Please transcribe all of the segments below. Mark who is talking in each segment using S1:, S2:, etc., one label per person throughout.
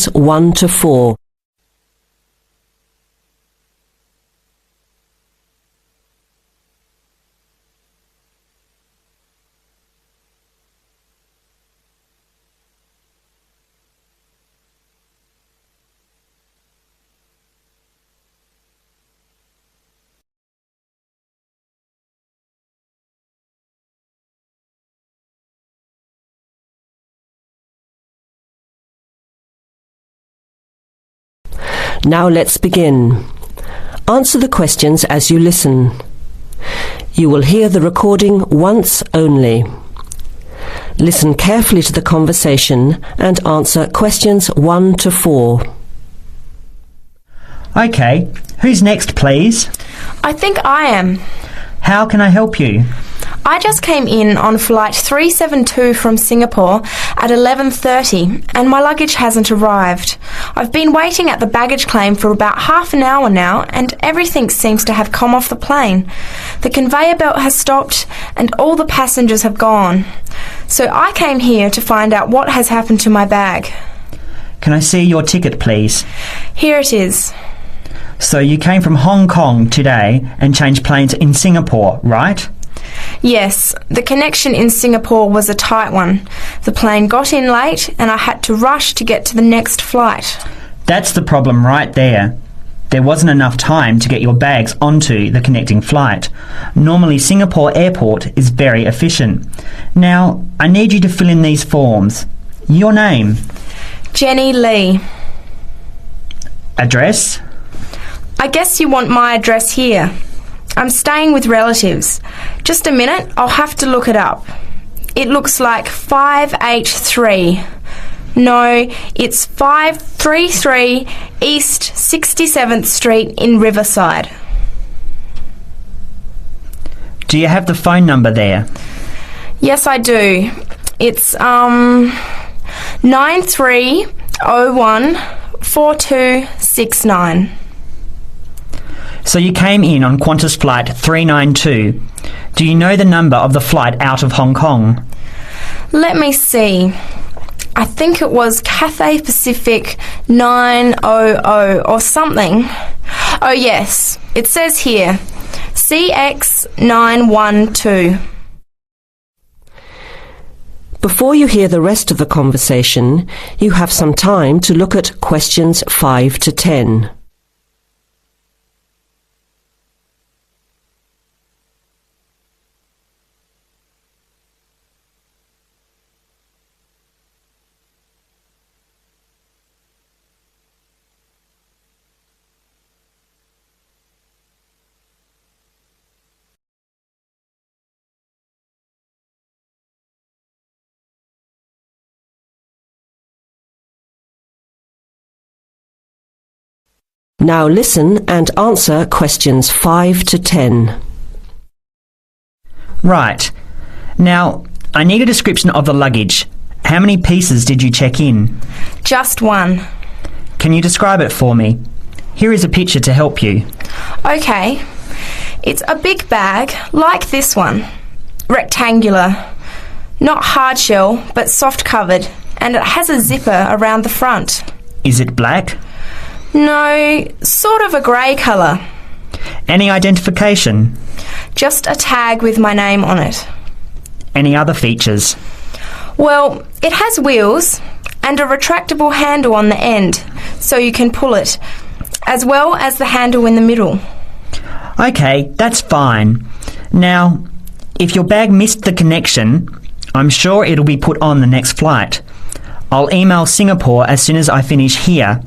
S1: questions 1 to 4. Now let's begin. Answer the questions as you listen. You will hear the recording once only. Listen carefully to the conversation and answer questions 1 to 4.
S2: OK, who's next, please?
S3: I think I am.
S2: How can I help you?
S3: I just came in on flight 372 from Singapore at 11:30 and my luggage hasn't arrived. I've been waiting at the baggage claim for about half an hour now and everything seems to have come off the plane. The conveyor belt has stopped and all the passengers have gone. So I came here to find out what has happened to my bag.
S2: Can I see your ticket, please?
S3: Here it is.
S2: So you came from Hong Kong today and changed planes in Singapore, right?
S3: Yes, the connection in Singapore was a tight one. The plane got in late and I had to rush to get to the next flight.
S2: That's the problem right there. There wasn't enough time to get your bags onto the connecting flight. Normally Singapore Airport is very efficient. Now, I need you to fill in these forms. Your name?
S3: Jenny Lee.
S2: Address?
S3: I guess you want my address here. I'm staying with relatives. Just a minute, I'll have to look it up. It looks like 583. No, it's 533 East 67th Street in Riverside.
S2: Do you have the phone number there?
S3: Yes, I do. It's 9301 4269.
S2: So you came in on Qantas Flight 392. Do you know the number of the flight out of Hong Kong?
S3: Let me see. I think it was Cathay Pacific 900 or something. Oh yes, it says here, CX912.
S1: Before you hear the rest of the conversation, you have some time to look at questions 5 to 10. Now listen and answer questions 5 to 10.
S2: Right. Now, I need a description of the luggage. How many pieces did you check in?
S3: Just one.
S2: Can you describe it for me? Here is a picture to help you.
S3: Okay. It's a big bag, like this one. Rectangular. Not hard shell, but soft covered. And it has a zipper around the front.
S2: Is it black?
S3: No, sort of a grey colour.
S2: Any identification?
S3: Just a tag with my name on it.
S2: Any other features?
S3: Well, it has wheels and a retractable handle on the end, so you can pull it, as well as the handle in the middle.
S2: OK, that's fine. Now, if your bag missed the connection, I'm sure it'll be put on the next flight. I'll email Singapore as soon as I finish here.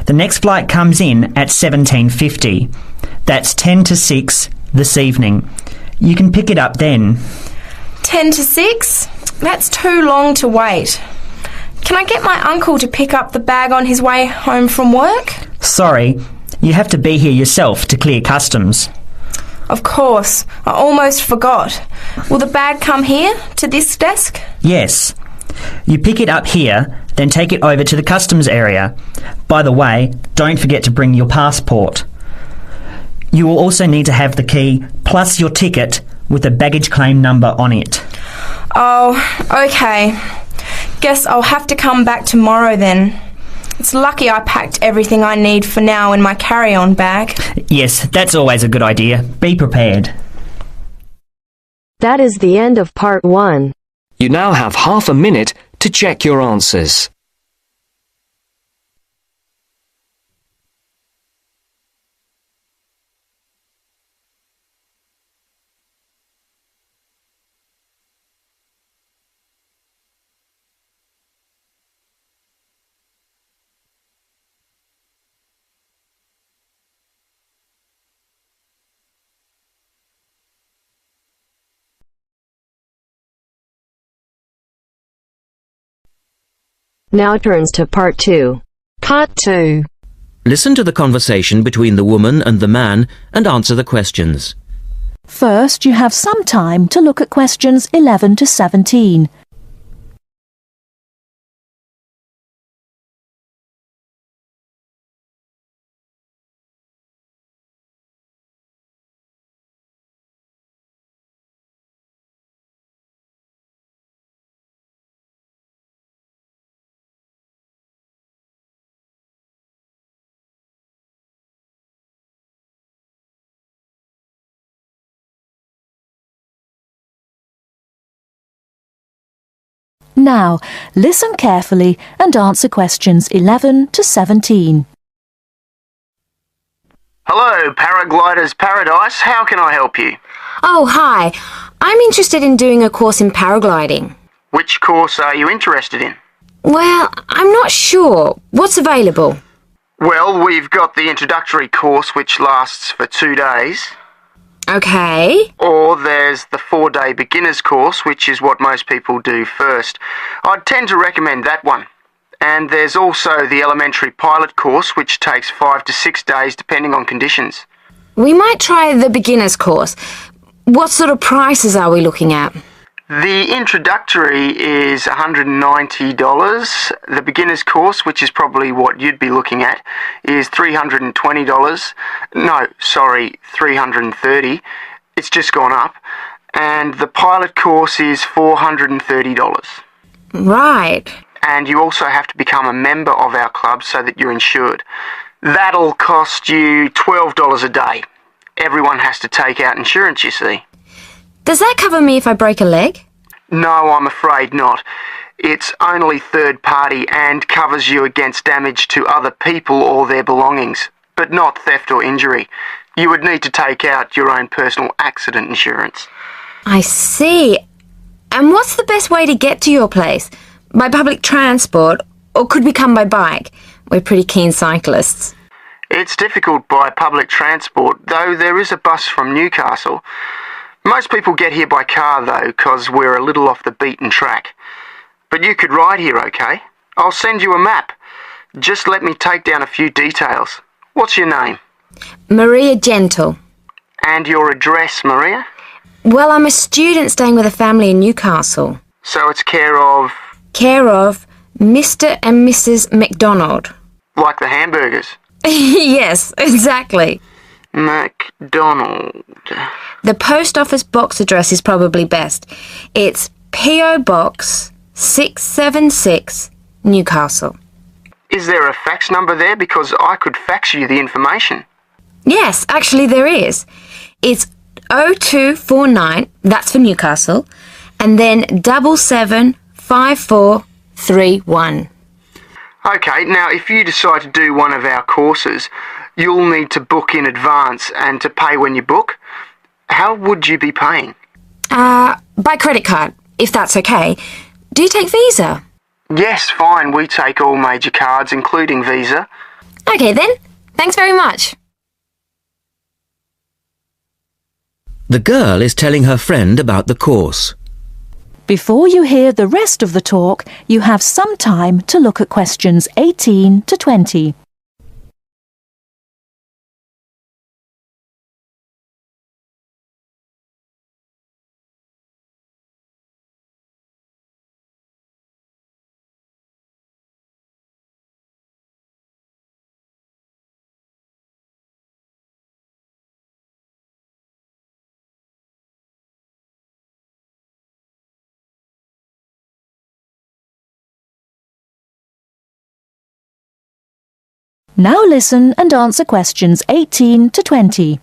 S2: The next flight comes in at 17:50. That's 10 to 6 this evening. You can pick it up then.
S3: 10 to 6? That's too long to wait. Can I get my uncle to pick up the bag on his way home from work?
S2: Sorry, you have to be here yourself to clear customs.
S3: Of course, I almost forgot. Will the bag come here, to this desk?
S2: Yes. You pick it up here, then take it over to the customs area. By the way, don't forget to bring your passport. You will also need to have the key plus your ticket with a baggage claim number on it.
S3: Oh, okay. Guess I'll have to come back tomorrow then. It's lucky I packed everything I need for now in my carry-on bag.
S2: Yes, that's always a good idea. Be prepared.
S4: That is the end of part 1.
S5: You now have half a minute to check your answers.
S4: Now turns to part 2. Part 2.
S6: Listen to the conversation between the woman and the man and answer the questions.
S7: First, you have some time to look at questions 11 to 17. Now, listen carefully and answer questions 11 to 17.
S8: Hello, Paragliders Paradise. How can I help you?
S9: Oh, hi. I'm interested in doing a course in paragliding.
S8: Which course are you interested in?
S9: Well, I'm not sure. What's available?
S8: Well, we've got the introductory course which lasts for 2 days.
S9: Okay.
S8: Or there's the 4-day beginner's course, which is what most people do first. I'd tend to recommend that one. And there's also the elementary pilot course, which takes 5 to 6 days depending on conditions.
S9: We might try the beginner's course. What sort of prices are we looking at?
S8: The introductory is $190. The beginner's course, which is probably what you'd be looking at, is $320. No, sorry, $330. It's just gone up. And the pilot course is $430.
S9: Right.
S8: And you also have to become a member of our club so that you're insured. That'll cost you $12 a day. Everyone has to take out insurance, you see.
S9: Does that cover me if I break a leg?
S8: No, I'm afraid not. It's only third party and covers you against damage to other people or their belongings, but not theft or injury. You would need to take out your own personal accident insurance.
S9: I see. And what's the best way to get to your place? By public transport, or could we come by bike? We're pretty keen cyclists.
S8: It's difficult by public transport, though there is a bus from Newcastle. Most people get here by car, though, 'cause we're a little off the beaten track. But you could ride here, okay? I'll send you a map. Just let me take down a few details. What's your name?
S9: Maria Gentle.
S8: And your address, Maria?
S9: Well, I'm a student staying with a family in Newcastle.
S8: So it's care of...
S9: Care of Mr. and Mrs. McDonald.
S8: Like the hamburgers?
S9: Yes, exactly.
S8: McDonald.
S9: The post office box address is probably best. It's P.O. Box 676, Newcastle.
S8: Is there a fax number there? Because I could fax you the information.
S9: Yes, actually there is. It's 0249, that's for Newcastle, and then 775431.
S8: Okay, now if you decide to do one of our courses, you'll need to book in advance and to pay when you book. How would you be paying?
S9: By credit card, if that's okay. Do you take Visa?
S8: Yes, fine. We take all major cards, including Visa.
S9: Okay then. Thanks very much.
S6: The girl is telling her friend about the course.
S7: Before you hear the rest of the talk, you have some time to look at questions 18 to 20. Now listen and answer questions 18 to 20.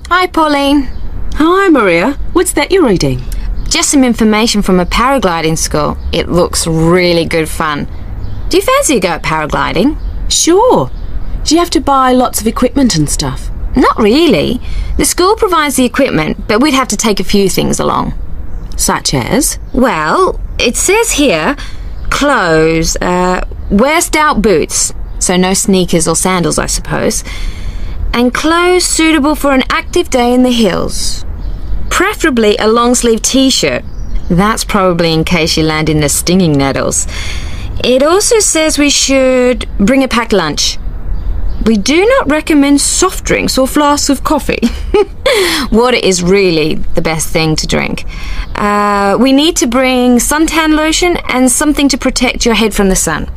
S9: Hi, Pauline.
S10: Hi, Maria. What's that you're reading?
S9: Just some information from a paragliding school. It looks really good fun. Do you fancy a go at paragliding?
S10: Sure. Do you have to buy lots of equipment and stuff?
S9: Not really. The school provides the equipment, but we'd have to take a few things along.
S10: Such as?
S9: Well, it says here, clothes, wear stout boots, so no sneakers or sandals, I suppose, and clothes suitable for an active day in the hills. Preferably a long-sleeve t-shirt. That's probably in case you land in the stinging nettles. It also says we should bring a packed lunch. We do not recommend soft drinks or flasks of coffee. Water is really the best thing to drink. We need to bring suntan lotion and something to protect your head from the sun.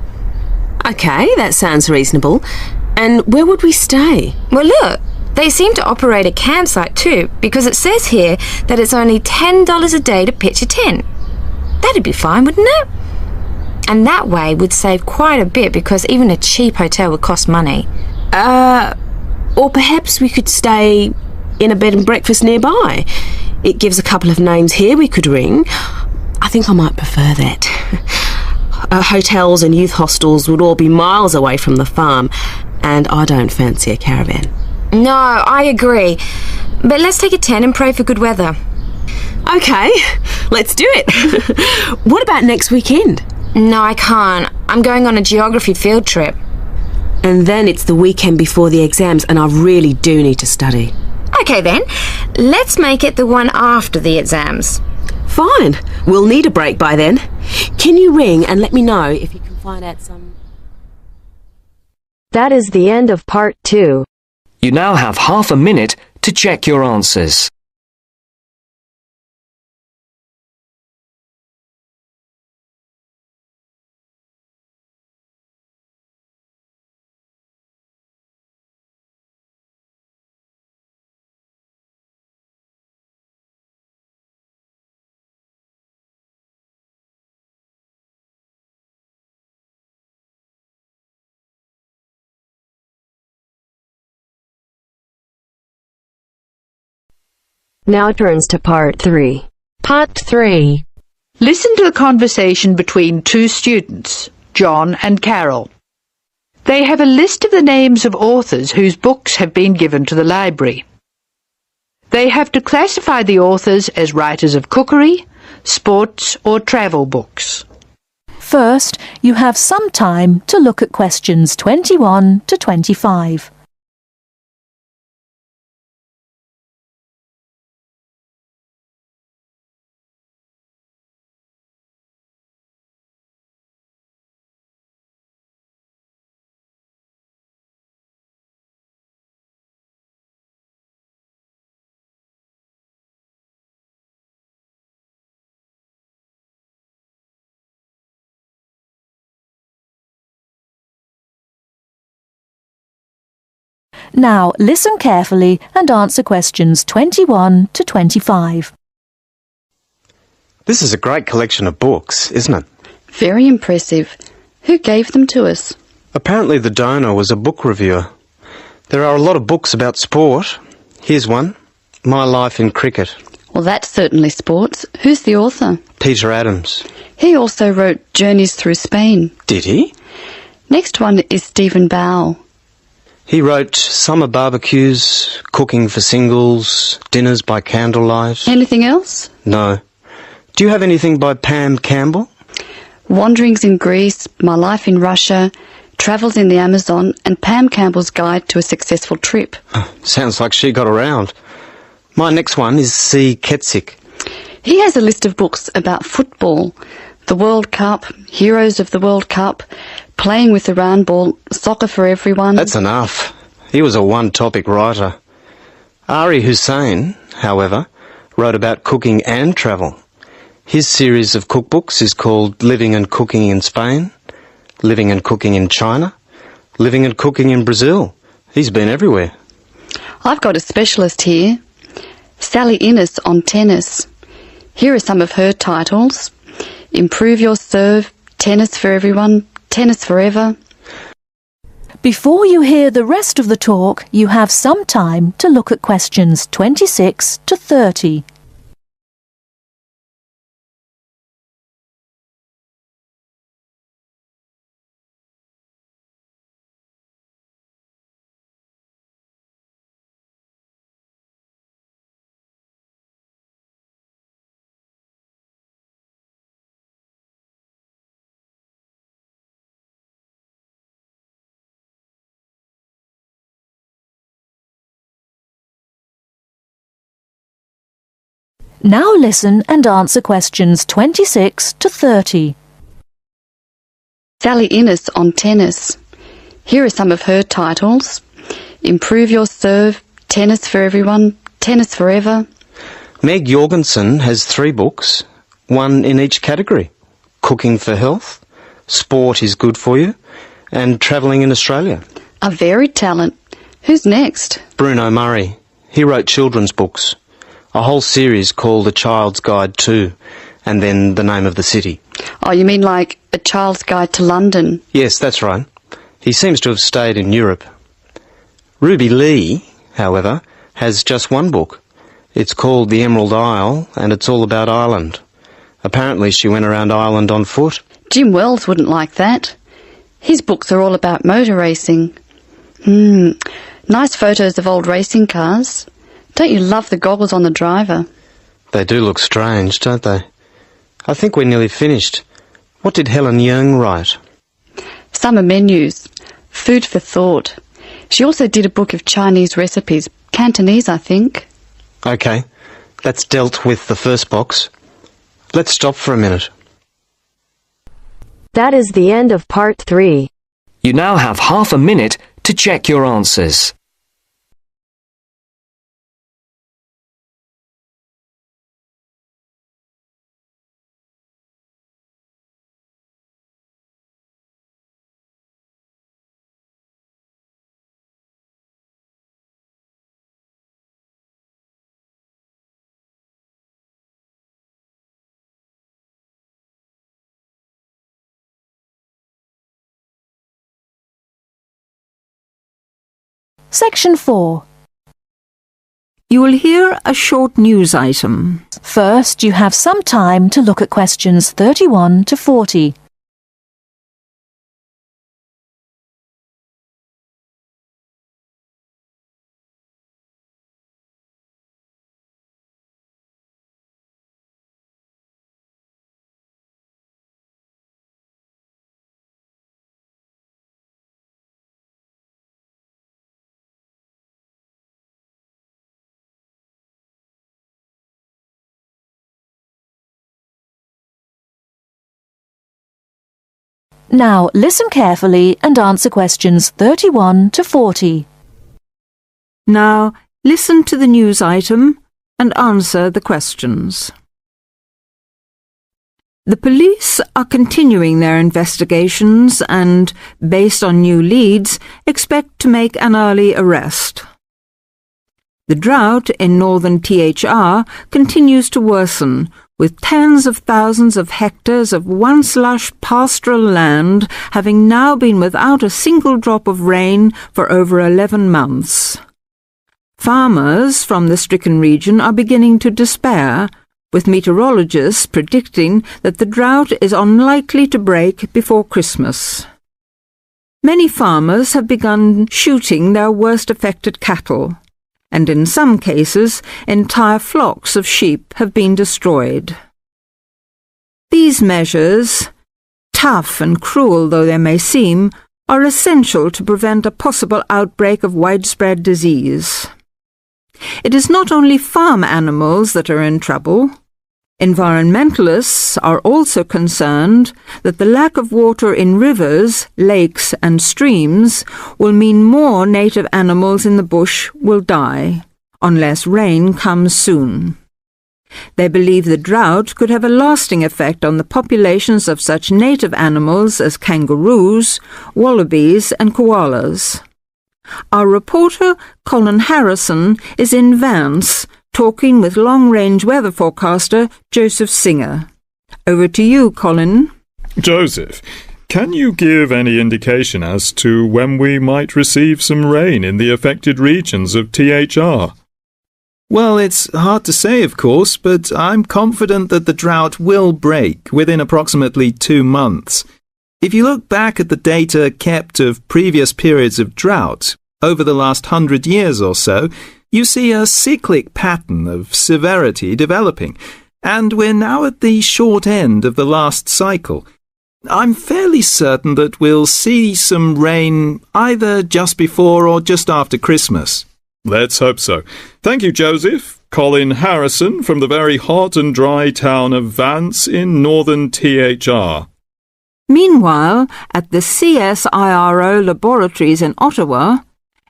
S10: Okay, that sounds reasonable. And where would we stay?
S9: Well, look, they seem to operate a campsite too, because it says here that it's only $10 a day to pitch a tent. That'd be fine, wouldn't it? And that way we'd save quite a bit, because even a cheap hotel would cost money.
S10: Or perhaps we could stay in a bed and breakfast nearby. It gives a couple of names here we could ring. I think I might prefer that. Hotels and youth hostels would all be miles away from the farm, and I don't fancy a caravan.
S9: No, I agree. But let's take a tent and pray for good weather.
S10: Okay, let's do it. What about next weekend?
S9: No, I can't. I'm going on a geography field trip.
S10: And then it's the weekend before the exams, and I really do need to study.
S9: Okay then, let's make it the one after the exams.
S10: Fine. We'll need a break by then. Can you ring and let me know if you can find out some...
S4: That is the end of part 2.
S5: You now have half a minute to check your answers.
S4: Now turns to part 3.
S11: Part 3. Listen to the conversation between two students, John and Carol. They have a list of the names of authors whose books have been given to the library. They have to classify the authors as writers of cookery, sports or travel books.
S7: First, you have some time to look at questions 21 to 25. Now listen carefully and answer questions 21 to 25.
S12: This is a great collection of books, isn't it?
S13: Very impressive. Who gave them to us?
S12: Apparently the donor was a book reviewer. There are a lot of books about sport. Here's one, My Life in Cricket.
S13: Well, that's certainly sports. Who's the author?
S12: Peter Adams.
S13: He also wrote Journeys Through Spain.
S12: Did he?
S13: Next one is Stephen Bow.
S12: He wrote Summer Barbecues, Cooking for Singles, Dinners by Candlelight.
S13: Anything else?
S12: No. Do you have anything by Pam Campbell?
S13: Wanderings in Greece, My Life in Russia, Travels in the Amazon, and Pam Campbell's Guide to a Successful Trip.
S12: Sounds like she got around. My next one is C. Ketzik.
S13: He has a list of books about football, the World Cup, Heroes of the World Cup, Playing with the Round Ball, Soccer for Everyone.
S12: That's enough. He was a one-topic writer. Ari Hussein, however, wrote about cooking and travel. His series of cookbooks is called Living and Cooking in Spain, Living and Cooking in China, Living and Cooking in Brazil. He's been everywhere.
S13: I've got a specialist here, Sally Innes on tennis. Here are some of her titles: Improve Your Serve, Tennis for Everyone, tennis forever.
S7: Before you hear the rest of the talk, you have some time to look at questions 26 to 30. Now listen and answer questions 26 to 30.
S13: Sally Innes on tennis. Here are some of her titles. Improve Your Serve, Tennis for Everyone, Tennis Forever.
S12: Meg Jorgensen has 3 books, one in each category. Cooking for Health, Sport is Good for You, and Travelling in Australia.
S13: A varied talent. Who's next?
S12: Bruno Murray. He wrote children's books. A whole series called A Child's Guide to, and then the name of the city.
S13: Oh, you mean like A Child's Guide to London?
S12: Yes, that's right. He seems to have stayed in Europe. Ruby Lee, however, has just one book. It's called The Emerald Isle, and it's all about Ireland. Apparently she went around Ireland on foot.
S13: Jim Wells wouldn't like that. His books are all about motor racing. Nice photos of old racing cars. Don't you love the goggles on the driver?
S12: They do look strange, don't they? I think we're nearly finished. What did Helen Young write?
S13: Summer menus. Food for thought. She also did a book of Chinese recipes. Cantonese, I think.
S12: OK, that's dealt with the first box. Let's stop for a minute.
S4: That is the end of part 3.
S5: You now have half a minute to check your answers.
S7: Section 4.
S14: You will hear a short news item.
S7: First, you have some time to look at questions 31 to 40. Now listen carefully and answer questions 31 to 40.
S14: Now listen to the news item and answer the questions. The police are continuing their investigations and, based on new leads, expect to make an early arrest. The drought in northern THR continues to worsen, with tens of thousands of hectares of once lush pastoral land having now been without a single drop of rain for over 11 months. Farmers from the stricken region are beginning to despair, with meteorologists predicting that the drought is unlikely to break before Christmas. Many farmers have begun shooting their worst affected cattle, and in some cases entire flocks of sheep have been destroyed. These measures, tough and cruel though they may seem, are essential to prevent a possible outbreak of widespread disease. It is not only farm animals that are in trouble. Environmentalists are also concerned that the lack of water in rivers, lakes and streams will mean more native animals in the bush will die, unless rain comes soon. They believe the drought could have a lasting effect on the populations of such native animals as kangaroos, wallabies and koalas. Our reporter, Colin Harrison, is in Vance, talking with long-range weather forecaster Joseph Singer. Over to you, Colin.
S15: Joseph, Can you give any indication as to when we might receive some rain in the affected regions of THR?
S16: Well, it's hard to say, of course, but I'm confident that the drought will break within approximately 2 months. If you look back at the data kept of previous periods of drought, over the last 100 years or so, you see a cyclic pattern of severity developing, and we're now at the short end of the last cycle. I'm fairly certain that we'll see some rain either just before or just after Christmas.
S15: Let's hope so. Thank you, Joseph. Colin Harrison from the very hot and dry town of Vance in northern THR.
S14: Meanwhile, at the CSIRO laboratories in Ottawa,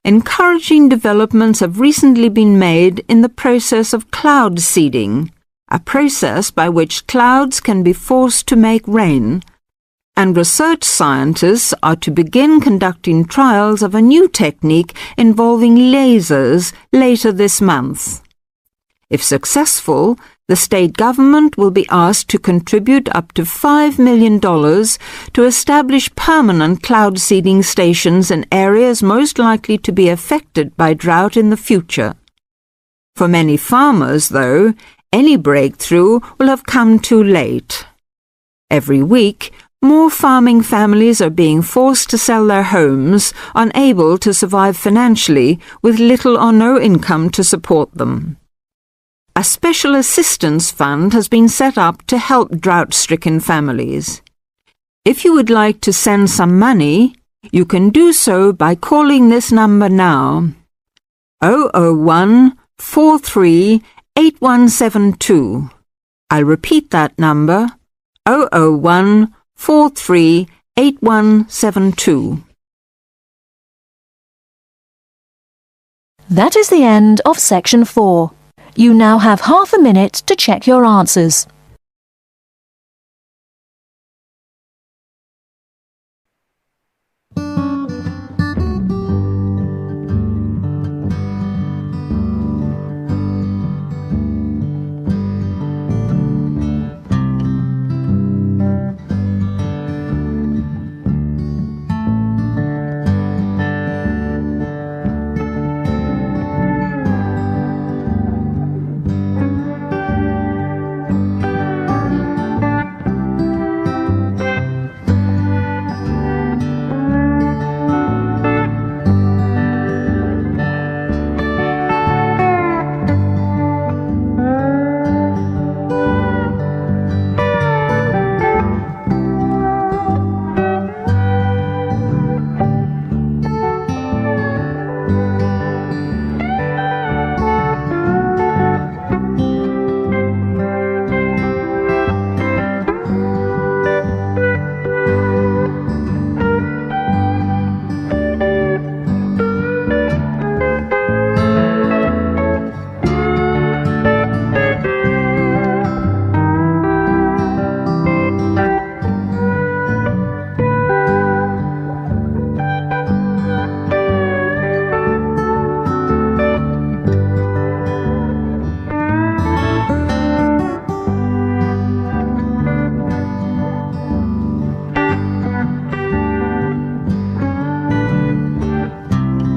S14: encouraging developments have recently been made in the process of cloud seeding, a process by which clouds can be forced to make rain, and research scientists are to begin conducting trials of a new technique involving lasers later this month. If successful, the state government will be asked to contribute up to $5 million to establish permanent cloud seeding stations in areas most likely to be affected by drought in the future. For many farmers, though, any breakthrough will have come too late. Every week, more farming families are being forced to sell their homes, unable to survive financially, with little or no income to support them. A special assistance fund has been set up to help drought-stricken families. If you would like to send some money, you can do so by calling this number now. 001 43 8172. I'll repeat that number. 001 43 8172.
S7: That is the end of section 4. You now have half a minute to check your answers.